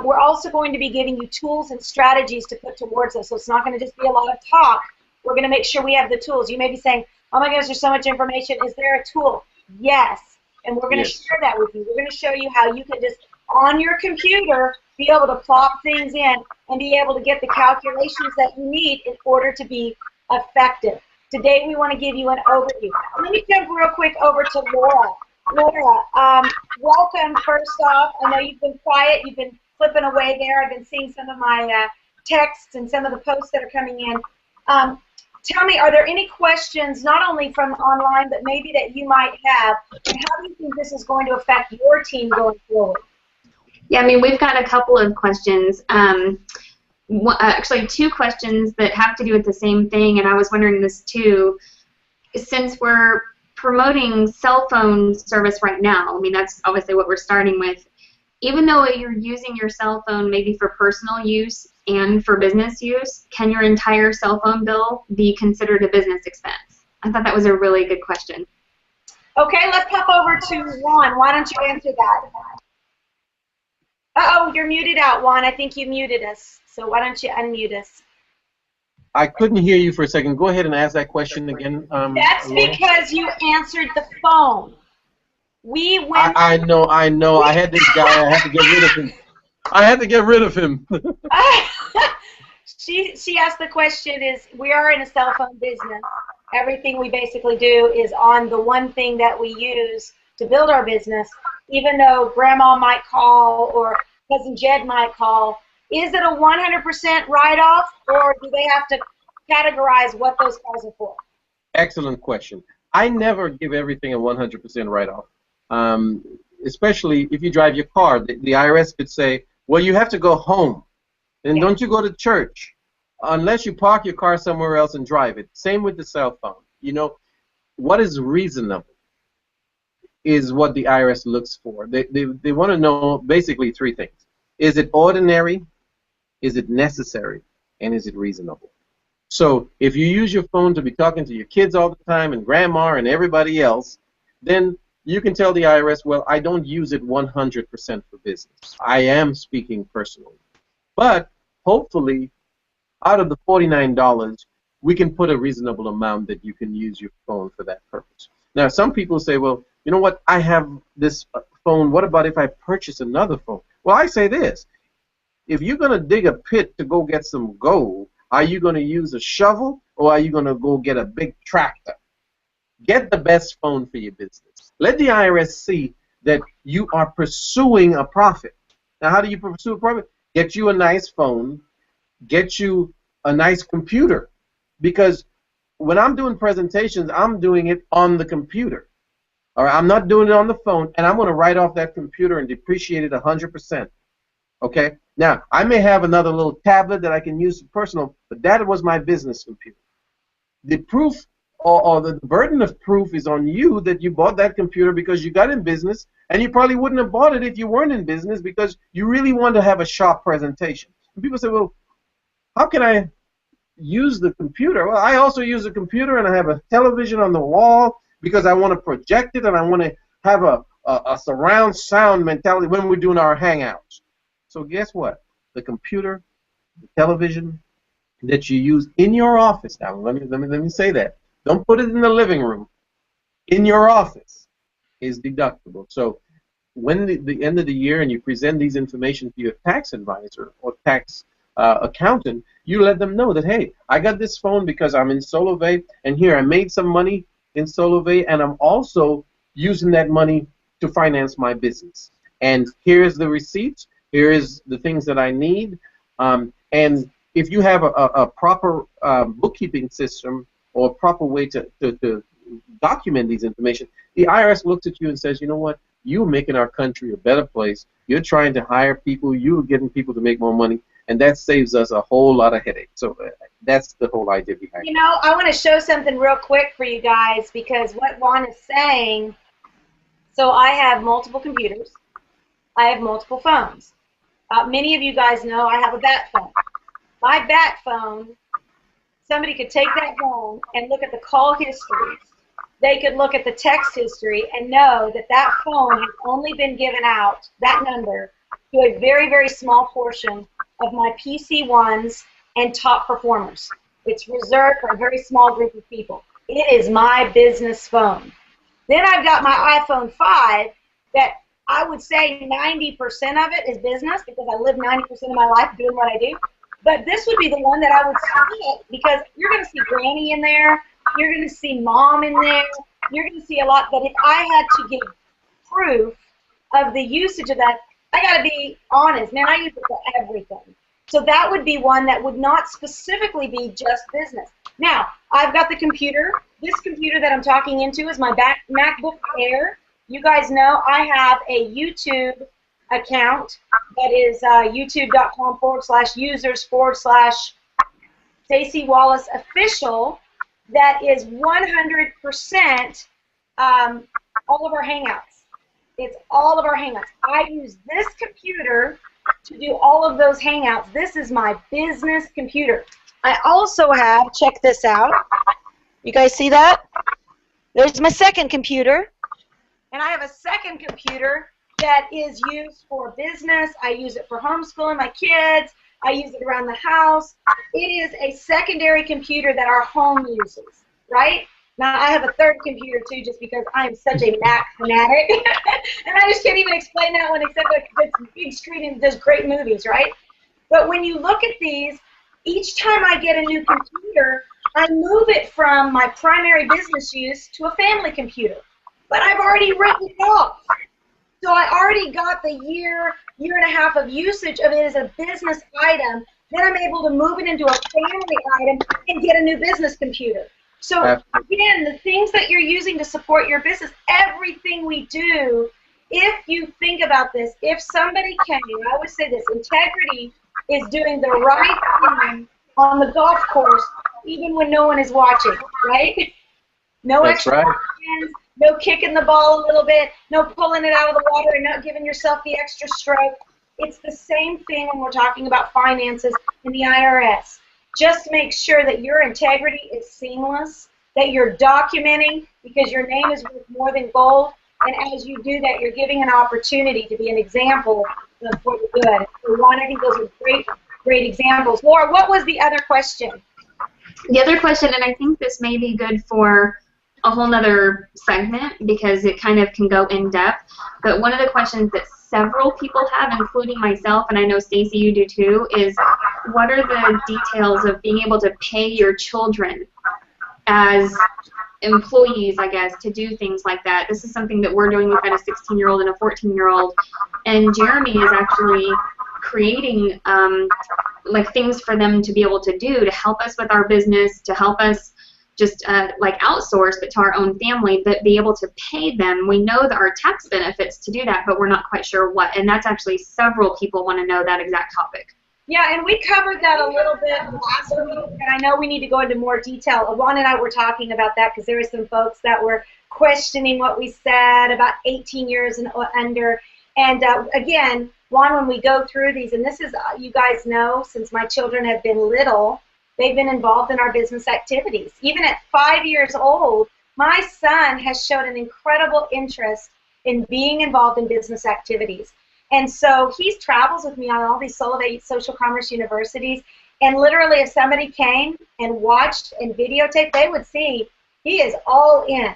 We're also going to be giving you tools and strategies to put towards us. So it's not going to just be a lot of talk. We're going to make sure we have the tools. You may be saying, oh my gosh, there's so much information. Is there a tool? Yes. And we're going to share that with you. We're going to show you how you can just, on your computer, be able to plop things in and be able to get the calculations that you need in order to be effective. Today we want to give you an overview. Let me jump real quick over to Laura. Laura, welcome first off. I know you've been quiet. You've been flipping away there. I've been seeing some of my texts and some of the posts that are coming in. Tell me, are there any questions, not only from online, but maybe that you might have, and how do you think this is going to affect your team going forward? Yeah, I mean, we've got a couple of questions. Actually, two questions that have to do with the same thing, and I was wondering this too. Since we're promoting cell phone service right now, I mean, that's obviously what we're starting with, even though you're using your cell phone maybe for personal use and for business use, can your entire cell phone bill be considered a business expense? I thought that was a really good question. Okay, let's pop over to Juan. Why don't you answer that? Uh-oh, you're muted out, Juan. I think you muted us. So why don't you unmute us? I couldn't hear you for a second. Go ahead and ask that question again. That's Laura. because you answered the phone. We went. I know. I had this guy. I had to get rid of him. She asked the question is, we are in a cell phone business. Everything we basically do is on the one thing that we use to build our business, even though Grandma might call or Cousin Jed might call. Is it a 100% write-off, or do they have to categorize what those calls are for? Excellent question. I never give everything a 100% write-off. Especially if you drive your car, the IRS could say, well, you have to go home, and don't you go to church unless you park your car somewhere else and drive it. Same with the cell phone. You know, what is reasonable is what the IRS looks for. They want to know basically three things. Is it ordinary? Is it necessary? And is it reasonable? So if you use your phone to be talking to your kids all the time and grandma and everybody else, then you can tell the IRS, well, I don't use it 100% for business. I am speaking personally. But hopefully, out of the $49, we can put a reasonable amount that you can use your phone for that purpose. Now, some people say, well, you know what, I have this phone. What about if I purchase another phone? Well, I say this. If you're going to dig a pit to go get some gold, are you going to use a shovel or are you going to go get a big tractor? Get the best phone for your business. Let the IRS see that you are pursuing a profit. Now, how do you pursue a profit? Get you a nice phone. Get you a nice computer. Because when I'm doing presentations, I'm doing it on the computer. All right, I'm not doing it on the phone, and I'm going to write off that computer and depreciate it 100%. Okay? Now, I may have another little tablet that I can use for personal, but that was my business computer. The proof or the burden of proof is on you that you bought that computer because you got in business, and you probably wouldn't have bought it if you weren't in business because you really want to have a sharp presentation. And people say, well, how can I use the computer? Well, I also use a computer, and I have a television on the wall because I want to project it, and I want to have a surround sound mentality when we're doing our hangouts. So guess what? The computer, the television that you use in your office. Now, let me say that. Don't put it in the living room. In your office is deductible. So when the end of the year and you present these information to your tax advisor or tax accountant, you let them know that, hey, I got this phone because I'm in Solovay, and here I made some money in Solovay, and I'm also using that money to finance my business. And here's the receipts. Here is the things that I need. And if you have a proper bookkeeping system or a proper way to document these information, the IRS looks at you and says, you know what? You're making our country a better place. You're trying to hire people. You're getting people to make more money. And that saves us a whole lot of headache. So that's the whole idea behind it. You know, I want to show something real quick for you guys, because what Juan is saying, so I have multiple computers. I have multiple phones. Many of you guys know I have a bat phone. My bat phone, somebody could take that home and look at the call history. They could look at the text history and know that that phone has only been given out, that number, to a very, very small portion of my PC1s and top performers. It's reserved for a very small group of people. It is my business phone. Then I've got my iPhone 5 that I would say 90% of it is business, because I live 90% of my life doing what I do. But this would be the one that I would see, because you're going to see Granny in there, you're going to see Mom in there, you're going to see a lot. But if I had to give proof of the usage of that, I got to be honest, man, I use it for everything. So that would be one that would not specifically be just business. Now, I've got the computer. This computer that I'm talking into is my MacBook Air. You guys know I have a YouTube account that is youtube.com/users/Staci Wallace official, that is 100% all of our Hangouts. It's all of our Hangouts. I use this computer to do all of those Hangouts. This is my business computer. I also have, check this out. You guys see that? There's my second computer. And I have a second computer that is used for business. I use it for homeschooling my kids. I use it around the house. It is a secondary computer that our home uses, right? Now, I have a third computer, too, just because I am such a Mac fanatic. And I just can't even explain that one, except that it's a big screen and does great movies, right? But when you look at these, each time I get a new computer, I move it from my primary business use to a family computer. But I've already written it off. So I already got the year and a half of usage of it as a business item. Then I'm able to move it into a family item and get a new business computer. So again, the things that you're using to support your business, everything we do, if you think about this, if somebody came, I always say this, integrity is doing the right thing on the golf course even when no one is watching, right? No extra hands, no kicking the ball a little bit, no pulling it out of the water and not giving yourself the extra stroke. It's the same thing when we're talking about finances in the IRS. Just make sure that your integrity is seamless, that you're documenting, because your name is worth more than gold. And as you do that, you're giving an opportunity to be an example for the good. So Juan, I think those are great, great examples. Laura, what was the other question? The other question, and I think this may be good for a whole nother segment because it kind of can go in depth, but one of the questions that several people have, including myself, and I know Staci you do too, is what are the details of being able to pay your children as employees, I guess, to do things like that. This is something that we're doing. We've got a 16-year-old and a 14-year-old, and Jeremy is actually creating like things for them to be able to do to help us with our business, to help us just like outsource, but to our own family, but be able to pay them. We know that our tax benefits to do that, but we're not quite sure what. And that's actually several people want to know that exact topic. Yeah, and we covered that a little bit last week, and I know we need to go into more detail. Juan and I were talking about that because there were some folks that were questioning what we said about 18 years and under. And again, Juan, when we go through these, and this is, you guys know, since my children have been little, they've been involved in our business activities. Even at 5 years old, my son has showed an incredible interest in being involved in business activities. And so he travels with me on all these social commerce universities, and literally if somebody came and watched and videotaped, they would see he is all in.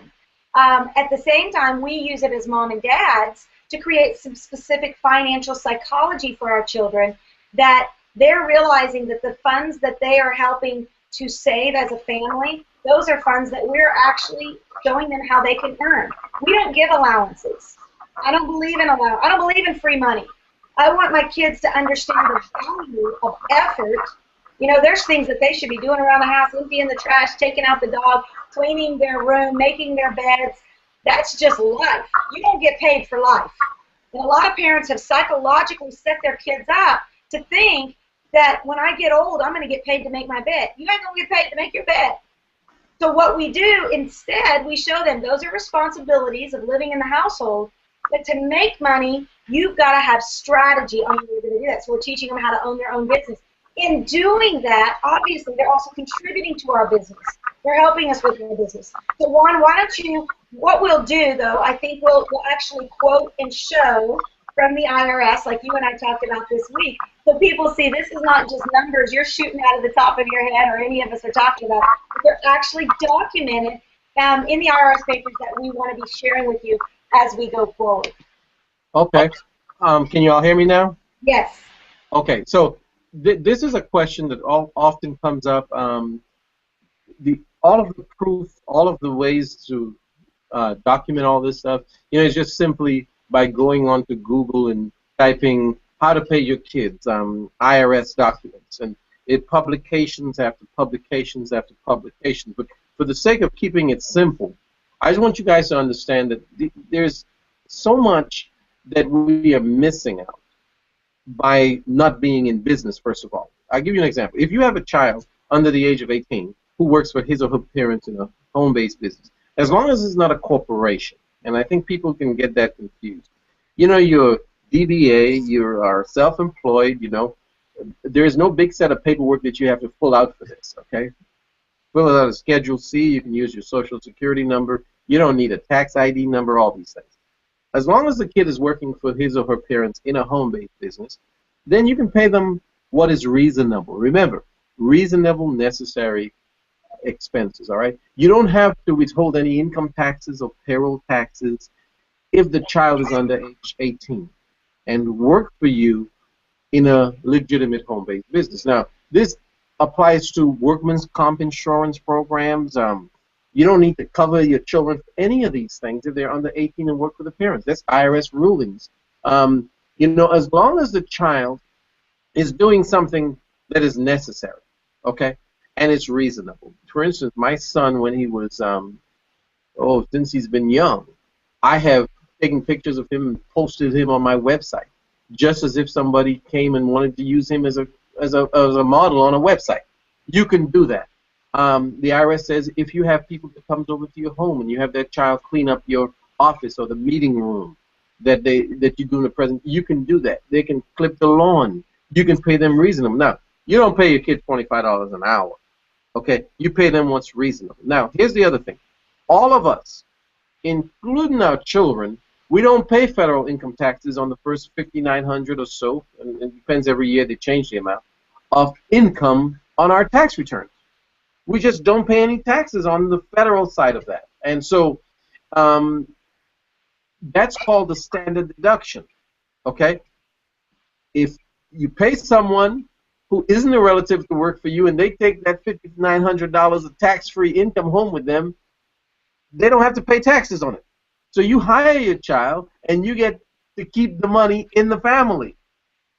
At the same time, we use it as mom and dads to create some specific financial psychology for our children, that they're realizing that the funds that they are helping to save as a family, those are funds that we're actually showing them how they can earn. We don't give allowances. I don't believe in I don't believe in free money. I want my kids to understand the value of effort. You know, there's things that they should be doing around the house, emptying the trash, taking out the dog, cleaning their room, making their beds. That's just life. You don't get paid for life. And a lot of parents have psychologically set their kids up to think that when I get old, I'm going to get paid to make my bed. You ain't going to get paid to make your bed. So what we do instead, we show them those are responsibilities of living in the household, but to make money, you've got to have strategy on how you're going to do that. So we're teaching them how to own their own business. In doing that, obviously, they're also contributing to our business. They're helping us with our business. So Juan, why don't you, what we'll do, though, I think we'll actually quote and show from the IRS, like you and I talked about this week, so people see this is not just numbers you're shooting out of the top of your head or any of us are talking about, but they're actually documented in the IRS papers that we want to be sharing with you as we go forward. Okay. Can you all hear me now? Yes. Okay. So this is a question that often comes up. All of the proof, all of the ways to document all this stuff, you know, it's just simply by going onto Google and typing how to pay your kids, IRS documents, and publications after publications after publications. But for the sake of keeping it simple, I just want you guys to understand that there's so much that we are missing out by not being in business, first of all. I'll give you an example. If you have a child under the age of 18 who works for his or her parents in a home-based business, as long as it's not a corporation, and I think people can get that confused. You know, you're DBA, you are self-employed, you know, there's no big set of paperwork that you have to fill out for this, okay? Fill out a Schedule C, you can use your Social Security number, you don't need a tax ID number, all these things. As long as the kid is working for his or her parents in a home-based business, then you can pay them what is reasonable. Remember, reasonable, necessary expenses, all right? You don't have to withhold any income taxes or payroll taxes if the child is under age 18 and work for you in a legitimate home-based business. Now, this applies to workman's comp insurance programs. You don't need to cover your children for any of these things if they're under 18 and work for the parents. That's IRS rulings. You know, as long as the child is doing something that is necessary, okay, and it's reasonable. For instance, my son, when he was, since he's been young, I have taken pictures of him and posted him on my website, just as if somebody came and wanted to use him as a model on a website. You can do that. The IRS says if you have people that comes over to your home and you have that child clean up your office or the meeting room that you do in the present, you can do that. They can clip the lawn. You can pay them reasonable. Now, you don't pay your kids $25 an hour. Okay, you pay them what's reasonable. Now, here's the other thing. All of us, including our children, we don't pay federal income taxes on the first $5,900 or so, and it depends every year, they change the amount, of income on our tax returns. We just don't pay any taxes on the federal side of that. And so that's called the standard deduction, okay? If you pay someone who isn't a relative to work for you and they take that $5,900 of tax-free income home with them, they don't have to pay taxes on it. So you hire your child and you get to keep the money in the family.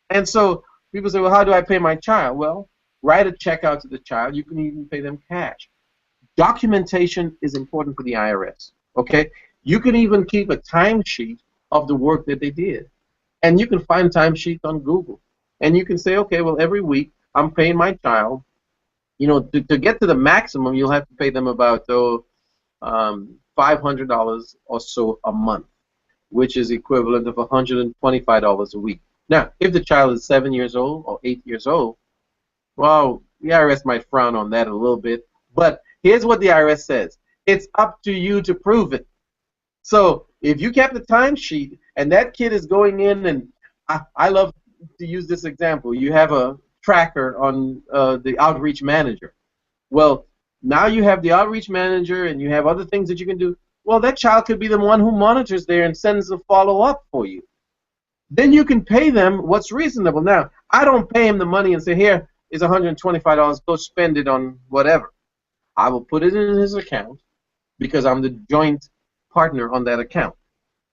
And so people say, well, how do I pay my child? Well, write a check out to the child. You can even pay them cash. Documentation is important for the IRS, okay? You can even keep a timesheet of the work that they did. And you can find timesheets on Google. And you can say, okay, well, every week I'm paying my child. You know, to get to the maximum, you'll have to pay them about $500 or so a month, which is equivalent of $125 a week. Now, if the child is 7 years old or 8 years old, well, the IRS might frown on that a little bit. But here's what the IRS says. It's up to you to prove it. So if you kept a timesheet and that kid is going in, and I love to use this example. You have a tracker on the outreach manager. Well, now you have the outreach manager and you have other things that you can do. Well, that child could be the one who monitors there and sends a follow-up for you. Then you can pay them what's reasonable. Now, I don't pay him the money and say, here, is $125. Go spend it on whatever. I will put it in his account because I'm the joint partner on that account.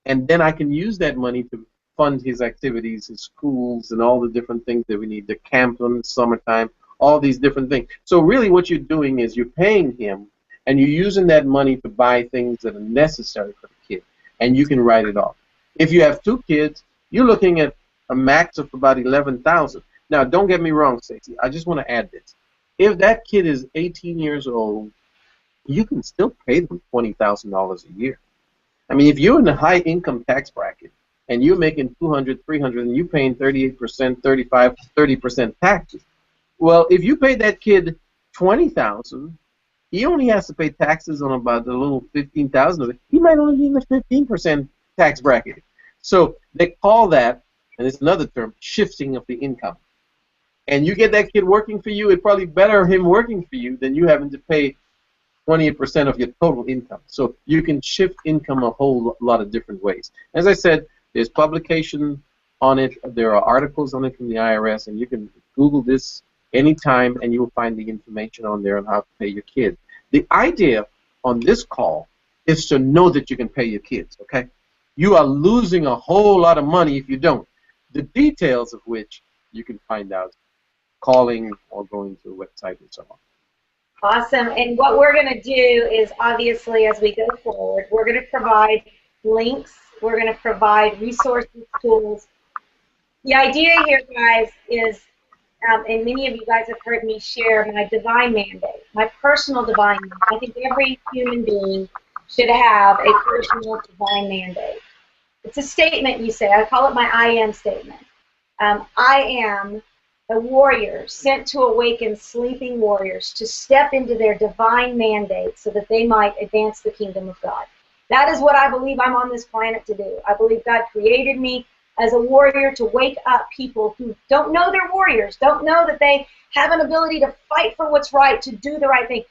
And then I can use that money to fund his activities, his schools, and all the different things that we need, the camp in the summertime, all these different things. So really what you're doing is you're paying him, and you're using that money to buy things that are necessary for the kid, and you can write it off. If you have 2 kids, you're looking at a max of about $11,000. Now, don't get me wrong, Staci. I just want to add this. If that kid is 18 years old, you can still pay them $20,000 a year. I mean, if you're in a high income tax bracket and you're making $200, $300, and you're paying 38%, 35%, 30% taxes, well, if you pay that kid $20,000, he only has to pay taxes on about a little $15,000 of it. He might only be in the 15% tax bracket. So they call that, and it's another term, shifting of the income. And you get that kid working for you, it's probably better him working for you than you having to pay 28% of your total income. So you can shift income a whole lot of different ways. As I said, there's publication on it. There are articles on it from the IRS, and you can Google this anytime, and you'll find the information on there on how to pay your kids. The idea on this call is to know that you can pay your kids, okay? You are losing a whole lot of money if you don't. The details of which you can find out calling or going to a website and so on. Awesome. And what we're going to do is, obviously, as we go forward, we're going to provide links. We're going to provide resources, tools. The idea here, guys, is, and many of you guys have heard me share my divine mandate, my personal divine mandate. I think every human being should have a personal divine mandate. It's a statement you say. I call it my I am statement. I am a warrior sent to awaken sleeping warriors to step into their divine mandate so that they might advance the kingdom of God. That is what I believe I'm on this planet to do. I believe God created me as a warrior to wake up people who don't know they're warriors, don't know that they have an ability to fight for what's right, to do the right thing.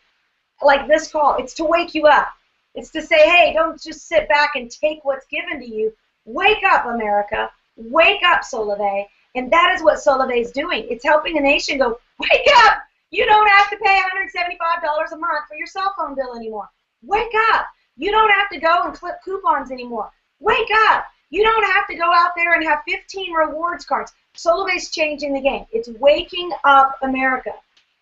Like this call, it's to wake you up. It's to say, hey, don't just sit back and take what's given to you. Wake up, America. Wake up, Solvay. And that is what Solvay is doing. It's helping the nation go, wake up! You don't have to pay $175 a month for your cell phone bill anymore. Wake up! You don't have to go and clip coupons anymore. Wake up! You don't have to go out there and have 15 rewards cards. Solvay's changing the game. It's waking up America.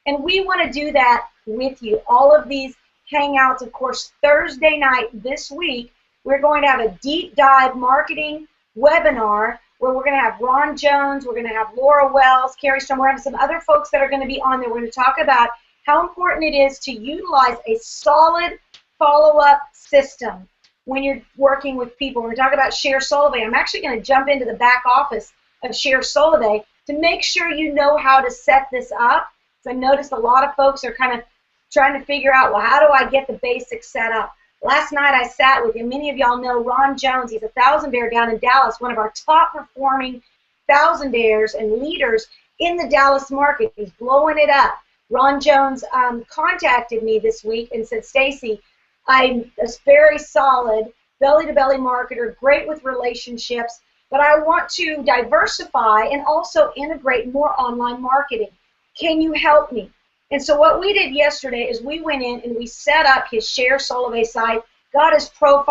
And we want to do that with you. All of these hangouts, of course, Thursday night this week, we're going to have a deep dive marketing webinar where we're going to have Ron Jones, we're going to have Laura Wells, Carrie Strom, we're going to have some other folks that are going to be on there. We're going to talk about how important it is to utilize a solid follow-up system when you're working with people. We're going to talk about Share Solvay. I'm actually going to jump into the back office of Share Solvay to make sure you know how to set this up. So I noticed a lot of folks are kind of trying to figure out, well, how do I get the basics set up? Last night I sat with you. Many of y'all know Ron Jones. He's a thousandaire down in Dallas, one of our top performing thousandaires and leaders in the Dallas market. He's blowing it up. Ron Jones contacted me this week and said, Staci, I'm a very solid belly-to-belly marketer, great with relationships, but I want to diversify and also integrate more online marketing. Can you help me? And so what we did yesterday is we went in and we set up his Share Solvay site, got his profile.